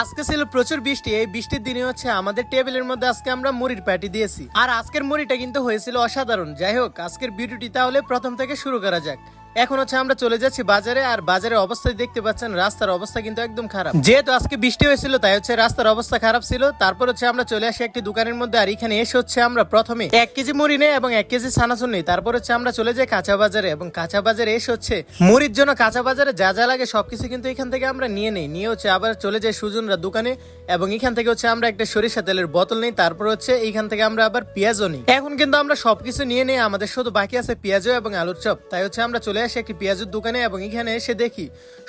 আজকে ছিল প্রচুর বৃষ্টি। এই বৃষ্টির দিনে হচ্ছে আমাদের টেবিলের মধ্যে আজকে আমরা মুড়ির প্যাটি দিয়েছি। আর আজকের মুড়িটা কিন্তু হয়েছিল অসাধারণ। যাই হোক, আজকের ভিডিওটি তাহলে প্রথম থেকে শুরু করা যাক। এখন হচ্ছে আমরা চলে যাচ্ছি বাজারে। আর বাজারের অবস্থা দেখতে পাচ্ছেন, রাস্তার অবস্থা কিন্তু একদম খারাপ। যেহেতু আজকে বৃষ্টি হয়েছিল তাই হচ্ছে রাস্তার অবস্থা খারাপ ছিল। তারপর হচ্ছে আমরা চলে আসি একটি দোকানের মধ্যে। আর এখানে এসে হচ্ছে আমরা প্রথমে 1 কেজি মুড়ি নেই এবং 1 কেজি ছানাচুর নেই। তারপর হচ্ছে আমরা চলে যাই কাঁচা বাজারে, এবং কাঁচা বাজারে এসে হচ্ছে মুড়ির জন্য কাঁচা বাজারে যা যা লাগে সবকিছু কিন্তু এখান থেকে আমরা নিয়ে হচ্ছে আবার চলে যাই সুজনরা দোকানে, এবং এখান থেকে হচ্ছে আমরা একটা সরিষা তেলের বোতল নিই। তারপর হচ্ছে এইখান থেকে আমরা আবার পেঁয়াজও নিই। এখন কিন্তু আমরা সবকিছু নিয়ে নেই, আমাদের শুধু বাকি আছে পেঁয়াজ এবং আলুর চপ। তাই হচ্ছে আমরা চলে আসি একটি পেঁয়াজের দোকানে, এবং এখানে এসে দেখি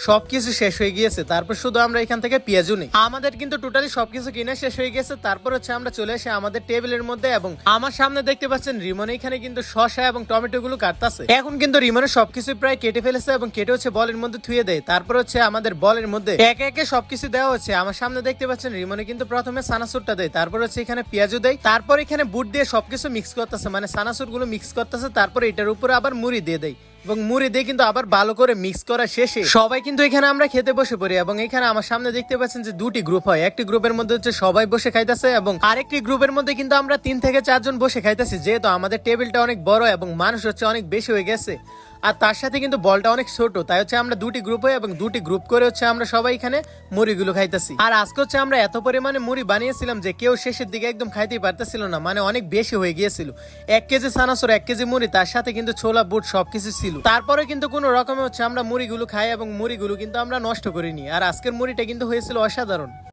সবকিছু শেষ হয়ে গিয়েছে। তারপর শুধু আমরা এখান থেকে পেঁয়াজও নিই। আমাদের কিন্তু টোটালি সবকিছু কিনে শেষ হয়ে গেছে। তারপর হচ্ছে আমরা চলে আসি আমাদের টেবিলের মধ্যে, এবং আমার সামনে দেখতে পাচ্ছেন রিমন এখানে কিন্তু শসা এবং টমেটো গুলো কাটতেছে। এখন কিন্তু রিমনের সবকিছু প্রায় কেটে ফেলেছে এবং কেটে হচ্ছে বলের মধ্যে থুয়ে দেয়। তারপর হচ্ছে আমাদের বলের মধ্যে একে একে সবকিছু দেওয়া হচ্ছে। আমার সামনে দেখতে পাচ্ছেন রিমনে কিন্তু প্রথমে সানাসুরটা দেয়, তারপর হচ্ছে এখানে পেঁয়াজও দেয়, তারপর এখানে বুট দিয়ে সবকিছু মিক্স করতেছে, মানে সানাসুর গুলো মিক্স করতেছে। তারপর এটার উপরে আবার মুড়ি দিয়ে দেয়, এবং মুড়ি দিয়ে কিন্তু আবার ভালো করে মিক্স করা শেষে সবাই কিন্তু এখানে আমরা খেতে বসে পড়ি। এবং এখানে আমার সামনে দেখতে পাচ্ছেন যে দুটি গ্রুপ হয়। একটি গ্রুপের মধ্যে হচ্ছে সবাই বসে খাইতেছে, এবং আরেকটি গ্রুপের মধ্যে কিন্তু আমরা 3 থেকে 4 জন বসে খাইতেছি। যেহেতু আমাদের টেবিলটা অনেক বড় এবং মানুষ হচ্ছে অনেক বেশি হয়ে গেছে, আর তার সাথে কিন্তু বলটা অনেক ছোট, তাই হচ্ছে আমরা দুটি গ্রুপ হই এবং দুটি গ্রুপ করে হচ্ছে আমরা সবাই এখানে মুড়িগুলো খাইতেছি। আর আজকে হচ্ছে আমরা এত পরিমাণে মুড়ি বানিয়েছিলাম যে কেউ শেষের দিকে একদম খাইতেই পারতেছিল না, মানে অনেক বেশি হয়ে গিয়েছিল। 1 কেজি সানাসুর, 1 কেজি মুড়ি, তার সাথে কিন্তু ছোলা বুট সবকিছু ছিল। তারপরে কিন্তু কোনো রকমে হচ্ছে আমরা মুড়িগুলো খাই, এবং মুড়িগুলো কিন্তু আমরা নষ্ট করিনি। আর আজকের মুড়িটা কিন্তু হয়েছিল অসাধারণ।